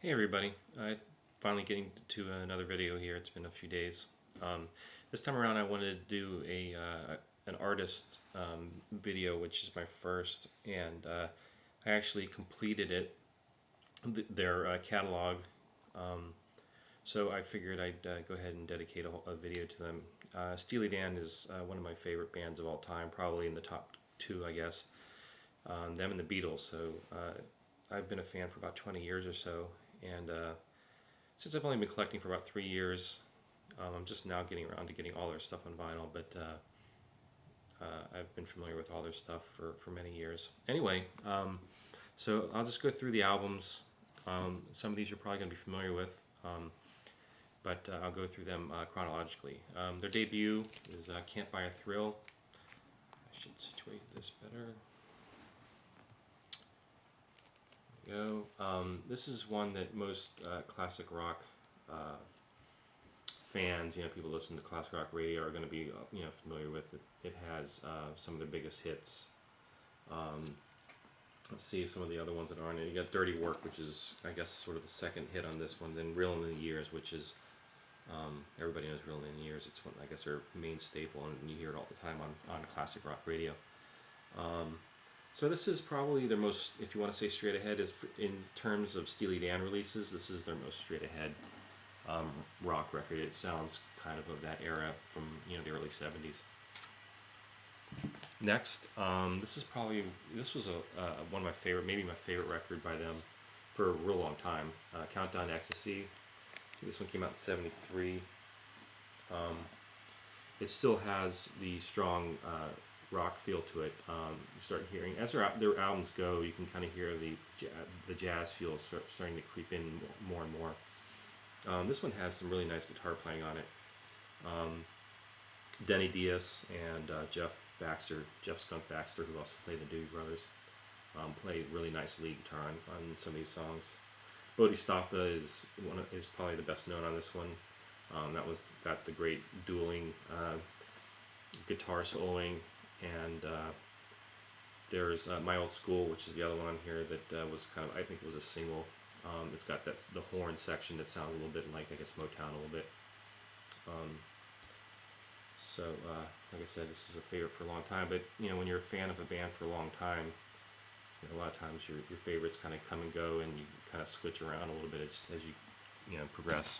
Hey everybody, finally getting to another video here. It's been a few days. This time around I wanted to do an artist video, which is my first, and I actually completed it, their catalog. So I figured I'd go ahead and dedicate a video to them. Steely Dan is one of my favorite bands of all time, probably in the top two, I guess. Them and the Beatles. So I've been a fan for about 20 years or so, and since I've only been collecting for about 3 years, I'm just now getting around to getting all their stuff on vinyl, but I've been familiar with all their stuff for many years. Anyway, so I'll just go through the albums. Some of these you're probably going to be familiar with, but I'll go through them chronologically. Their debut is Can't Buy a Thrill. I should situate this better. Go. This is one that most classic rock fans, people who listen to classic rock radio, are going to be familiar with. It has some of the biggest hits. Let's see some of the other ones that are on it. You got Dirty Work, which is, I guess, sort of the second hit on this one. Then Reelin' in the Years, which is, everybody knows Reelin' in the Years. It's one, I guess, their main staple, and you hear it all the time on classic rock radio. So this is probably their most, if you want to say straight ahead, is in terms of Steely Dan releases, this is their most straight ahead rock record. It sounds kind of that era from the early 70s. Next, this was one of my favorite, maybe my favorite record by them for a real long time. Countdown to Ecstasy. This one came out in '73. It still has the strong rock feel to it. You start hearing, as their albums go, you can kind of hear the jazz feel starting to creep in more and more. This one has some really nice guitar playing on it. Denny Diaz and Jeff Skunk Baxter, who also played the Doobie Brothers, played really nice lead guitar on some of these songs. Bodhisattva is probably the best known on this one. That was got the great dueling guitar soloing. And there's My Old School, which is the other one on here that was kind of, I think it was a single. It's got the horn section that sounds a little bit like, I guess, Motown a little bit. So, like I said, this is a favorite for a long time. But, when you're a fan of a band for a long time, a lot of times your favorites kind of come and go, and you kind of switch around a little bit as you progress.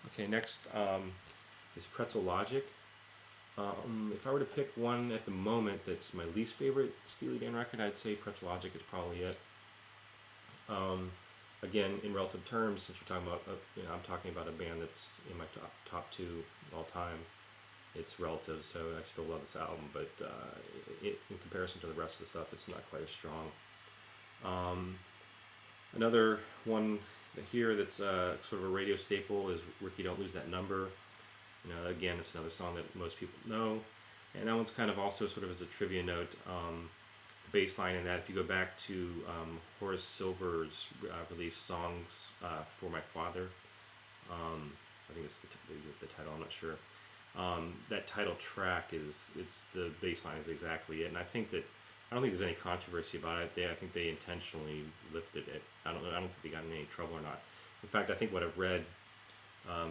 Okay, next is Pretzel Logic. If I were to pick one at the moment that's my least favorite Steely Dan record, I'd say Pretzel Logic is probably it. Again, in relative terms, since you're talking about, I'm talking about a band that's in my top two all time. It's relative, so I still love this album, but in comparison to the rest of the stuff, it's not quite as strong. Another one here that's sort of a radio staple is Ricky Don't Lose That Number. Again, it's another song that most people know, and that one's kind of also sort of as a trivia note, bass line in that, if you go back to Horace Silver's released Songs for My Father, I think it's the title, I'm not sure. That title track it's the bass line is exactly it, and I don't think there's any controversy about it. I think they intentionally lifted it. I don't think they got in any trouble or not. In fact, I think what I've read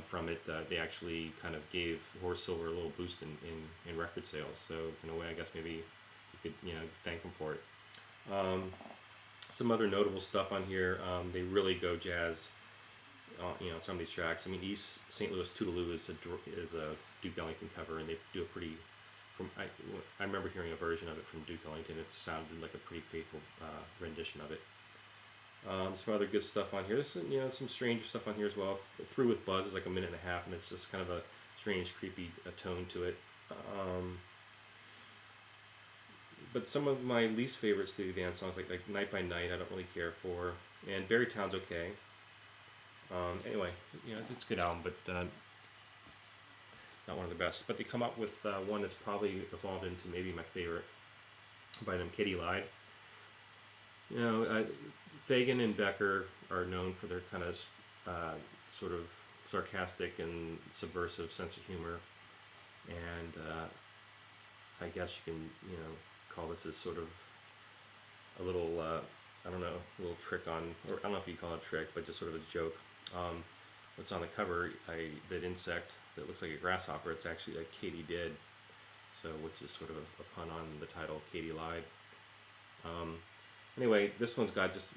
from it, they actually kind of gave Horace Silver a little boost in record sales. So in a way, I guess maybe you could thank them for it. Some other notable stuff on here. They really go jazz. Some of these tracks. I mean, East St. Louis Toodaloo is a Duke Ellington cover, and they do a pretty. I remember hearing a version of it from Duke Ellington. It sounded like a pretty faithful rendition of it. Some other good stuff on here. There's some strange stuff on here as well. Through with Buzz is like a minute and a half, and it's just kind of a strange, creepy tone to it. But some of my least favorite Steely Dan songs, like Night by Night, I don't really care for, and Berrytown's okay. Anyway, it's a good album, but not one of the best. But they come up with one that's probably evolved into maybe my favorite by them, Katie Lied. Fagen and Becker are known for their kind of sort of sarcastic and subversive sense of humor, and I guess you can call this as sort of a little I don't know, a little trick on, or I don't know if you call it a trick, but just sort of a joke. What's on the cover, that insect that looks like a grasshopper, it's actually like Katie did. So, which is sort of a pun on the title, Katie Lied. Anyway, this one's got just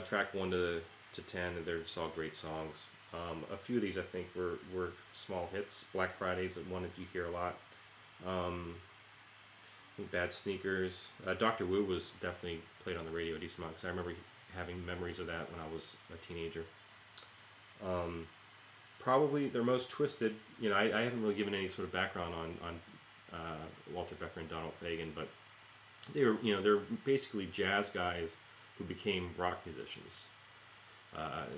track 1 to 10, and they're just all great songs. A few of these I think were small hits. Black Friday's one that you hear a lot. I think Bad Sneakers. Dr. Wu was definitely played on the radio a decent amount, because I remember having memories of that when I was a teenager. Probably their most twisted, I haven't really given any sort of background on Walter Becker and Donald Fagen, but they're basically jazz guys who became rock musicians,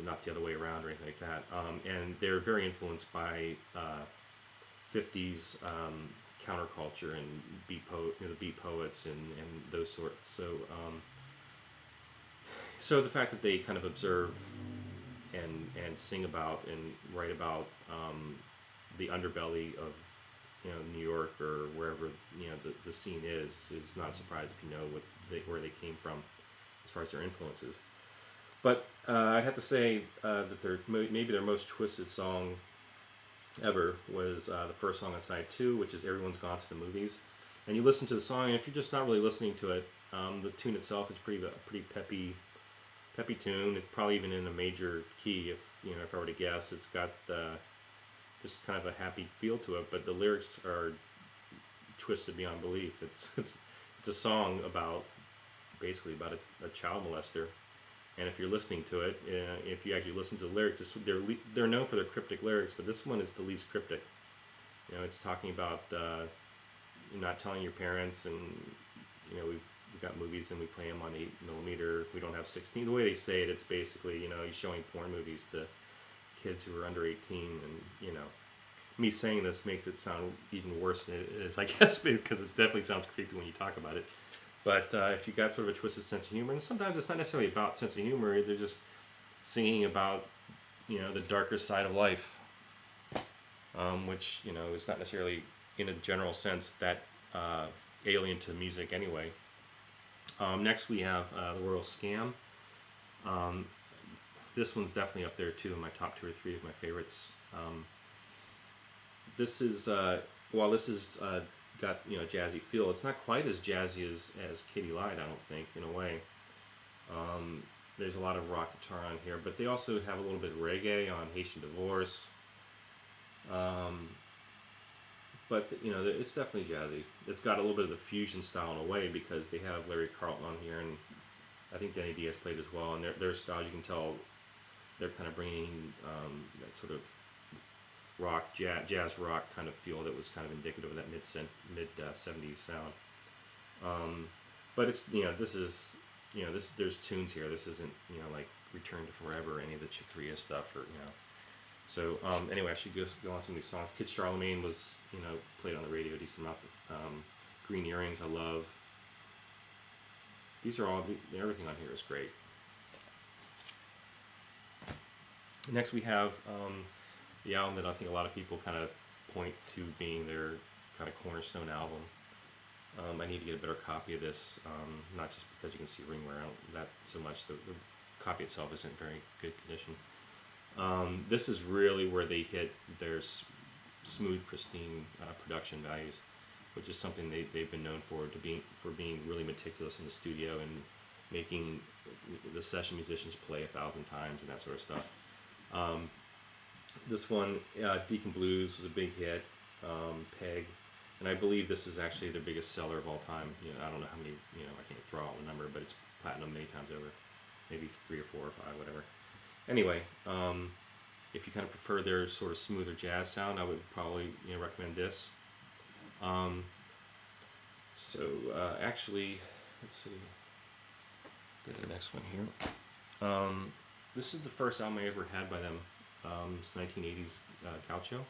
not the other way around or anything like that. And they're very influenced by 50s counterculture and the beat poets and those sorts. So the fact that they kind of observe and sing about and write about the underbelly of New York or wherever the scene is not a surprise if you know where they came from as far as their influences. But I have to say that maybe their most twisted song ever was the first song on side 2, which is Everyone's Gone to the Movies. And you listen to the song, and if you're just not really listening to it, the tune itself is pretty peppy tune. It's probably even in a major key. If I were to guess, it's got just kind of a happy feel to it. But the lyrics are twisted beyond belief. It's a song basically about a child molester. And if you're listening to it, if you actually listen to the lyrics, they're known for their cryptic lyrics, but this one is the least cryptic. It's talking about not telling your parents, and we've got movies and we play them on 8mm. We don't have 16. The way they say it, it's basically he's showing porn movies to kids who are under 18, and me saying this makes it sound even worse than it is, I guess, because it definitely sounds creepy when you talk about it. But if you got sort of a twisted sense of humor, and sometimes it's not necessarily about sense of humor, they're just singing about, the darker side of life, which, is not necessarily, in a general sense, that alien to music anyway. Next we have The Royal Scam. This one's definitely up there too in my top 2 or 3 of my favorites. This is, while this is got a jazzy feel, it's not quite as jazzy as Katie Lied, I don't think, in a way. There's a lot of rock guitar on here, but they also have a little bit of reggae on Haitian Divorce. But it's definitely jazzy. It's got a little bit of the fusion style in a way, because they have Larry Carlton on here, and I think Denny Diaz played as well. And their style, you can tell they're kind of bringing that sort of rock, jazz rock kind of feel that was kind of indicative of that mid 70s sound. But it's this is there's tunes here. This isn't like Return to Forever or any of the Chick Corea stuff, or So anyway, I should go on some of these songs. Kid Charlemagne was played on the radio a decent amount. Green Earrings I love. These are all everything on here is great. Next we have the album that I think a lot of people kind of point to being their kind of cornerstone album. I need to get a better copy of this, not just because you can see ring wear out that so much. The copy itself isn't in very good condition. This is really where they hit their smooth, pristine production values, which is something they've been known for being really meticulous in the studio and making the session musicians play 1,000 times and that sort of stuff. This one, Deacon Blues, was a big hit. Peg, and I believe this is actually their biggest seller of all time. I don't know how many. I can't throw out the number, but it's platinum many times over. Maybe 3 or 4 or 5, whatever. Anyway, if you kind of prefer their sort of smoother jazz sound, I would probably recommend this. Actually, let's see. Go to the next one here. This is the first album I ever had by them. It's 1980s Gaucho,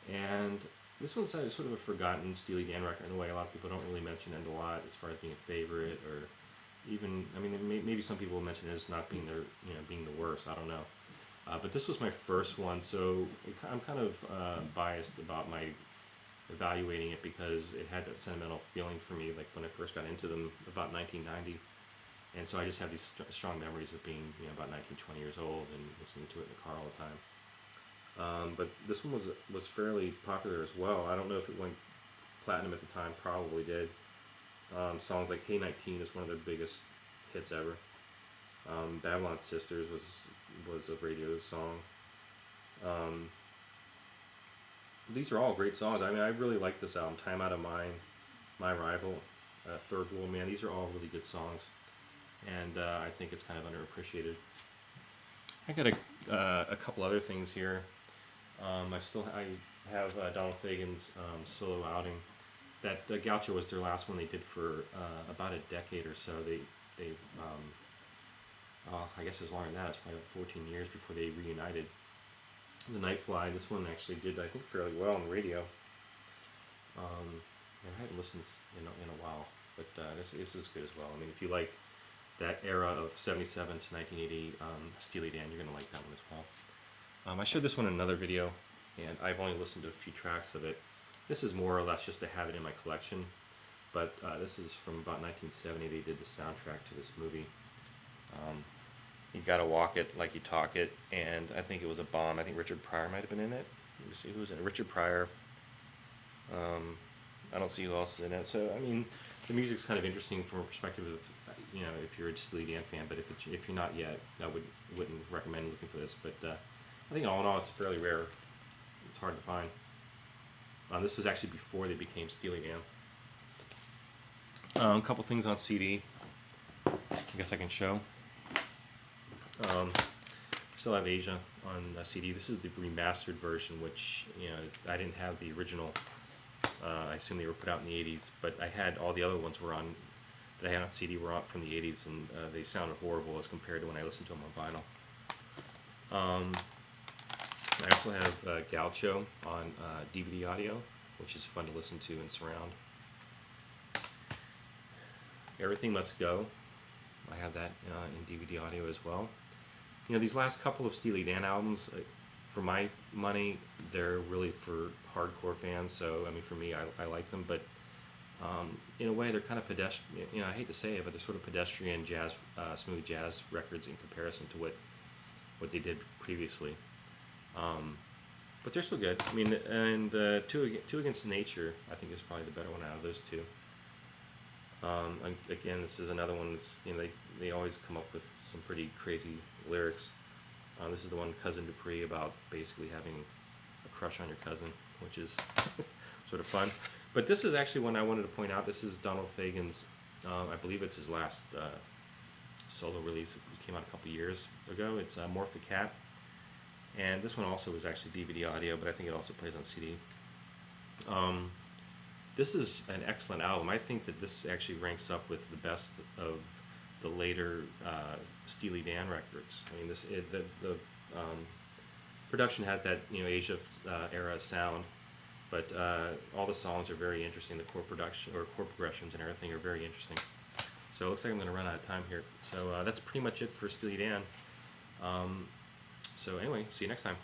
and this one's sort of a forgotten Steely Dan record in a way. A lot of people don't really mention it a lot as far as being a favorite, or even, maybe some people mention it as not being their, being the worst. I don't know. But this was my first one, so I'm kind of biased about my evaluating it, because it had that sentimental feeling for me, like when I first got into them about 1990. And so I just have these strong memories of being, about 19, 20 years old and listening to it in the car all the time. But this one was fairly popular as well. I don't know if it went platinum at the time. Probably did. Songs like "Hey 19" is one of their biggest hits ever. "Babylon Sisters" was a radio song. These are all great songs. I mean, I really like this album. "Time Out of Mind," "My Rival," "Third World Man." These are all really good songs, and I think it's kind of underappreciated. I got a couple other things here. I have Donald Fagen's solo outing. That Gaucho was their last one they did for about a decade or so. They I guess as long as that, it's probably about 14 years before they reunited. The Nightfly, this one actually did, I think, fairly well on the radio. And I hadn't listened in a while, but this is good as well. I mean, if you like that era of 77 to 1980 Steely Dan, you're going to like that one as well. I showed this one in another video, and I've only listened to a few tracks of it. This is more or less just to have it in my collection, but this is from about 1970. They did the soundtrack to this movie. You Gotta Walk It Like You Talk It, and I think it was a bomb. I think Richard Pryor might have been in it. Let me see who was in it. Richard Pryor. I don't see who else is in it. So, I mean, the music's kind of interesting from a perspective of, if you're a Steely Dan fan, but if you're not yet, I wouldn't recommend looking for this. But I think all in all, it's fairly rare. It's hard to find. This is actually before they became Steely Dan. A couple things on CD. I guess I can show. Still have Asia on CD. This is the remastered version, which I didn't have the original. I assume they were put out in the 80s, but I had all the other ones that I had on CD were on from the 80s, and they sounded horrible as compared to when I listened to them on vinyl. I also have Gaucho on DVD audio, which is fun to listen to in surround. Everything Must Go. I have that in DVD audio as well. These last couple of Steely Dan albums, for my money, they're really for hardcore fans. So, I mean, for me, I like them. But in a way, they're kind of pedestrian. I hate to say it, but they're sort of pedestrian jazz, smooth jazz records in comparison to what they did previously. But they're still good. I mean, and Two Against Nature, I think, is probably the better one out of those two. Again, this is another one that's, they always come up with some pretty crazy lyrics. This is the one, Cousin Dupree, about basically having a crush on your cousin, which is sort of fun. But this is actually one I wanted to point out. This is Donald Fagen's, I believe it's his last solo release. It came out a couple years ago. It's Morph the Cat. And this one also was actually DVD audio, but I think it also plays on CD. This is an excellent album. I think that this actually ranks up with the best of the later Steely Dan records. I mean, the production has that Asia era sound, but all the songs are very interesting. The chord progressions and everything are very interesting. So it looks like I'm going to run out of time here. So that's pretty much it for Steely Dan. So anyway, see you next time.